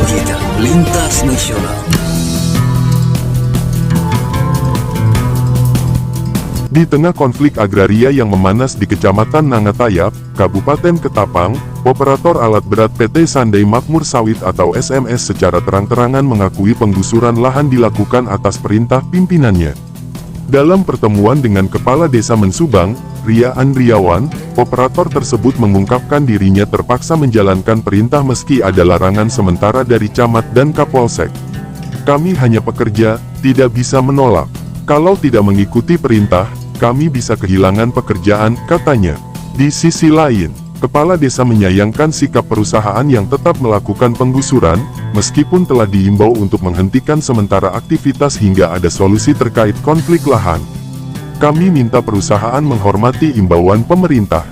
Kita lintas nasional. Di tengah konflik agraria yang memanas di Kecamatan Nangatayap, Kabupaten Ketapang, operator alat berat PT Sandai Makmur Sawit atau SMS secara terang-terangan mengakui penggusuran lahan dilakukan atas perintah pimpinannya. Dalam pertemuan dengan Kepala Desa Mensubang, Ria Andriawan, operator tersebut mengungkapkan dirinya terpaksa menjalankan perintah meski ada larangan sementara dari Camat dan Kapolsek. Kami hanya pekerja, tidak bisa menolak. Kalau tidak mengikuti perintah, kami bisa kehilangan pekerjaan, katanya. Di sisi lain, Kepala Desa menyayangkan sikap perusahaan yang tetap melakukan penggusuran, meskipun telah diimbau untuk menghentikan sementara aktivitas hingga ada solusi terkait konflik lahan. Kami minta perusahaan menghormati imbauan pemerintah.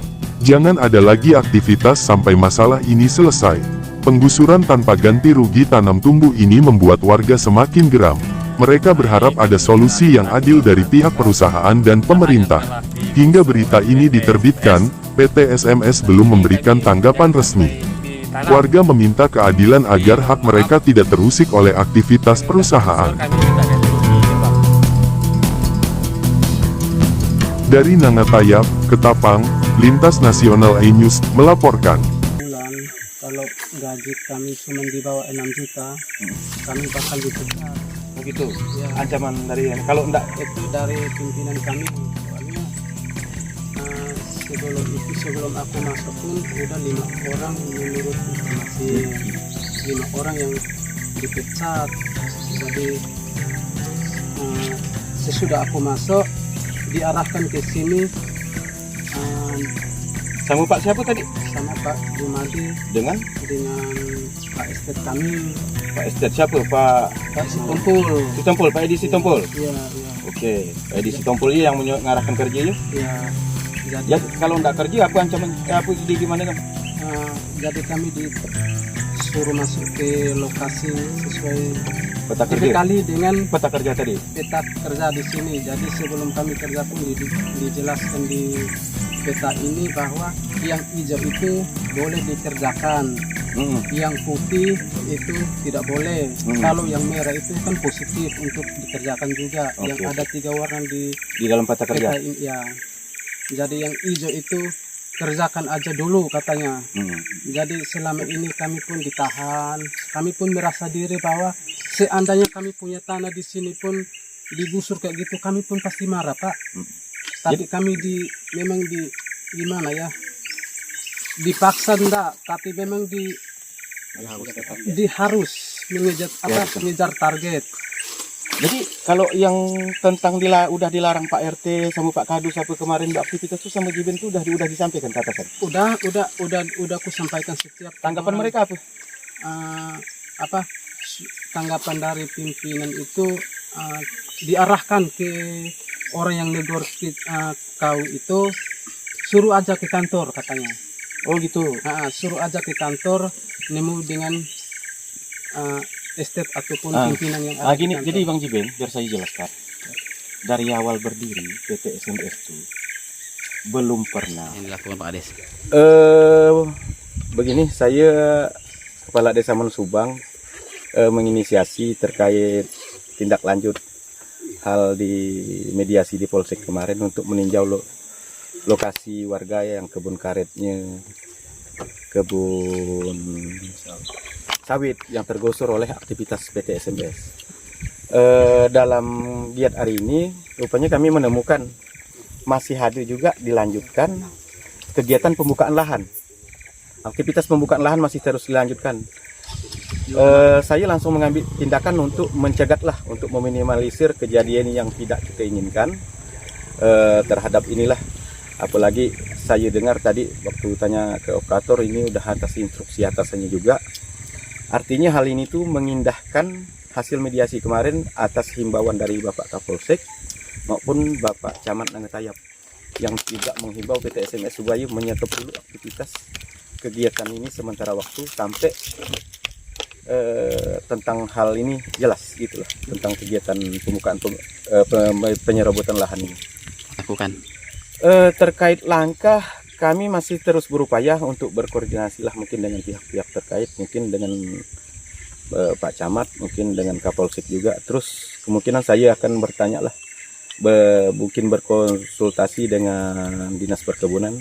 Jangan ada lagi aktivitas sampai masalah ini selesai. Penggusuran tanpa ganti rugi tanam tumbuh ini membuat warga semakin geram. Mereka berharap ada solusi yang adil dari pihak perusahaan dan pemerintah. Hingga berita ini diterbitkan, PT SMS belum memberikan tanggapan resmi. Warga meminta keadilan agar hak mereka tidak terusik oleh aktivitas perusahaan. Dari Nangatayap, Ketapang, Lintas Nasional iNews melaporkan. Kalau gaji kami cuma di bawah 6 juta, kami bakal dipecat. Begitu, Ya. ancaman dari kalau enggak Itu dari pimpinan kami. Soalnya sebelum aku masuk pun udah 5 orang menurut informasi 5 orang yang dipecat. Jadi sesudah aku masuk diarahkan ke sini sama Pak siapa tadi? sama Pak Jumadi Dengan Pak Estet kami, Pak Estet siapa? Pak Sitompul. Sitompul, Pak Edi Sitompul. Iya. Oke, Pak Edi Sitompul ini yang mengarahkan kerjanya. Iya. Jadi, Ya, kalau enggak kerja apa ancaman? Apa jadi gimana kan? jadi kami disuruh masuk ke lokasi sesuai Peta kerja. dibekali dengan Peta kerja tadi. peta kerja di sini. Jadi sebelum kami kerja pun dijelaskan di peta ini bahwa yang hijau itu boleh dikerjakan, yang putih itu tidak boleh. Kalau yang merah itu kan positif untuk dikerjakan juga. Oke. Yang ada 3 warna di Di dalam peta kerja. peta ini ya. Jadi yang hijau itu kerjakan aja dulu katanya. Jadi selama ini kami pun ditahan, kami pun merasa diri bahwa seandainya kami punya tanah di sini pun digusur kayak gitu, kami pun pasti marah, Pak. Tapi kami memang gimana ya, dipaksa enggak, tapi memang harus mengejar target. Jadi kalau yang tentang udah dilarang Pak RT sama Pak Kadus apa kemarin aktivitas itu sama Jiben itu udah disampaikan ke atasan. Udah aku sampaikan setiap Tanggapan orang. mereka apa? Tanggapan dari pimpinan itu diarahkan ke orang yang negor kau itu, suruh aja ke kantor katanya. Oh gitu. Suruh aja ke kantor, nemu dengan estate ataupun pimpinan yang ada. Gini, di kantor. jadi Bang Jiben, biar saya jelaskan. Dari awal berdiri PT SMS itu belum pernah yang dilakukan Pak Ades. Begini, saya Kepala Desa Mensubang menginisiasi terkait tindak lanjut hal di mediasi di Polsek kemarin untuk meninjau lokasi warga yang kebun karetnya, kebun sawit yang tergusur oleh aktivitas PT SMS. Dalam giat hari ini rupanya kami menemukan masih ada juga dilanjutkan kegiatan pembukaan lahan. Aktivitas pembukaan lahan masih terus dilanjutkan. Saya langsung mengambil tindakan untuk mencegatlah, untuk meminimalisir kejadian yang tidak kita inginkan terhadap inilah. Apalagi saya dengar tadi waktu tanya ke operator ini udah atas instruksi atasannya juga. Artinya hal ini tuh mengindahkan hasil mediasi kemarin atas himbauan dari Bapak Kapolsek maupun Bapak Camat Nangatayap yang juga menghimbau PT SMS supaya menyetop dulu aktivitas kegiatan ini sementara waktu sampai tentang hal ini jelas gitulah, tentang kegiatan pembukaan penyerobotan lahan ini. Lakukan. Terkait langkah, kami masih terus berupaya untuk berkoordinasi lah mungkin dengan pihak-pihak terkait, mungkin dengan Pak Camat, mungkin dengan Kapolsek juga. Terus kemungkinan saya akan bertanya lah, mungkin berkonsultasi dengan Dinas Perkebunan,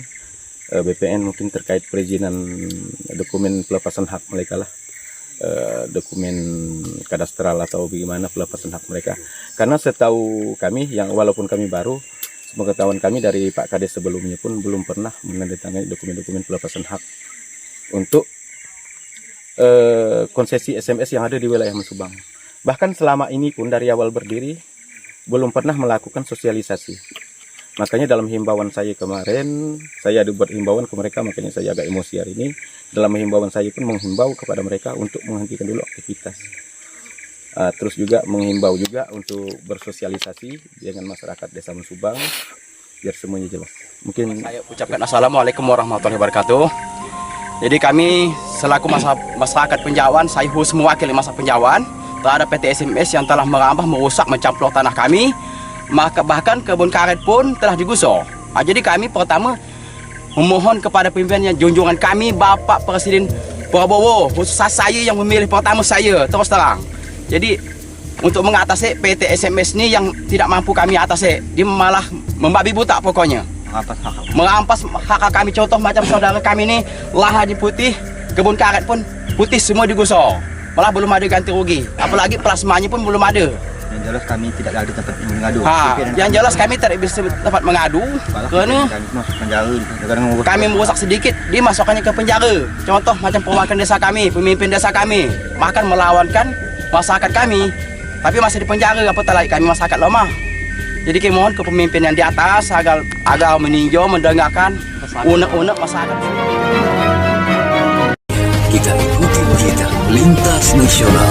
BPN mungkin terkait perizinan dokumen pelepasan hak mereka lah, dokumen kadastral atau bagaimana pelepasan hak mereka. Karena setahu kami, yang walaupun kami baru, pengetahuan kami dari Pak Kades sebelumnya pun belum pernah menandatangani dokumen-dokumen pelepasan hak untuk konsesi SMS yang ada di wilayah Mesubang. Bahkan selama ini pun dari awal berdiri belum pernah melakukan sosialisasi. Makanya dalam himbauan saya kemarin, saya ada buat himbauan ke mereka, makanya saya agak emosi hari ini. Dalam himbauan saya pun menghimbau kepada mereka untuk menghentikan dulu aktivitas. Terus juga menghimbau juga untuk bersosialisasi dengan masyarakat Desa Mesubang biar semuanya jelas. Mungkin saya ucapkan Assalamualaikum warahmatullahi wabarakatuh. Jadi kami selaku masyarakat Penjawan, saya khusus mewakili masyarakat Penjawan terhadap PT SMS yang telah merambah, merusak, mencaplok tanah kami. Maka bahkan kebun karet pun telah digusur. Jadi kami pertama memohon kepada pimpinan yang junjungan kami Bapak Presiden Prabowo, khusus saya yang memilih pertama saya terus terang. Jadi untuk mengatasi PT SMS ini yang tidak mampu kami atasi, dia malah membabi buta pokoknya. Merampas hak kami, contoh macam saudara kami ini lahan di putih, kebun karet pun putih semua digusur, malah belum ada ganti rugi, apalagi plasmanya pun belum ada. Yang jelas kami tidak ada tempat mengadu. Yang jelas kami tidak bisa tempat mengadu karena kami merusak sedikit, dimasukkannya ke penjara. Contoh macam perwakilan desa kami, pemimpin desa kami bahkan melawankan masyarakat kami, tapi masih di penjara, apatah lagi kami masyarakat lemah. Jadi kami mohon ke pemimpin yang di atas agar meninjau, mendengarkan unek-unek masyarakat. Kita ikuti berita lintas nasional.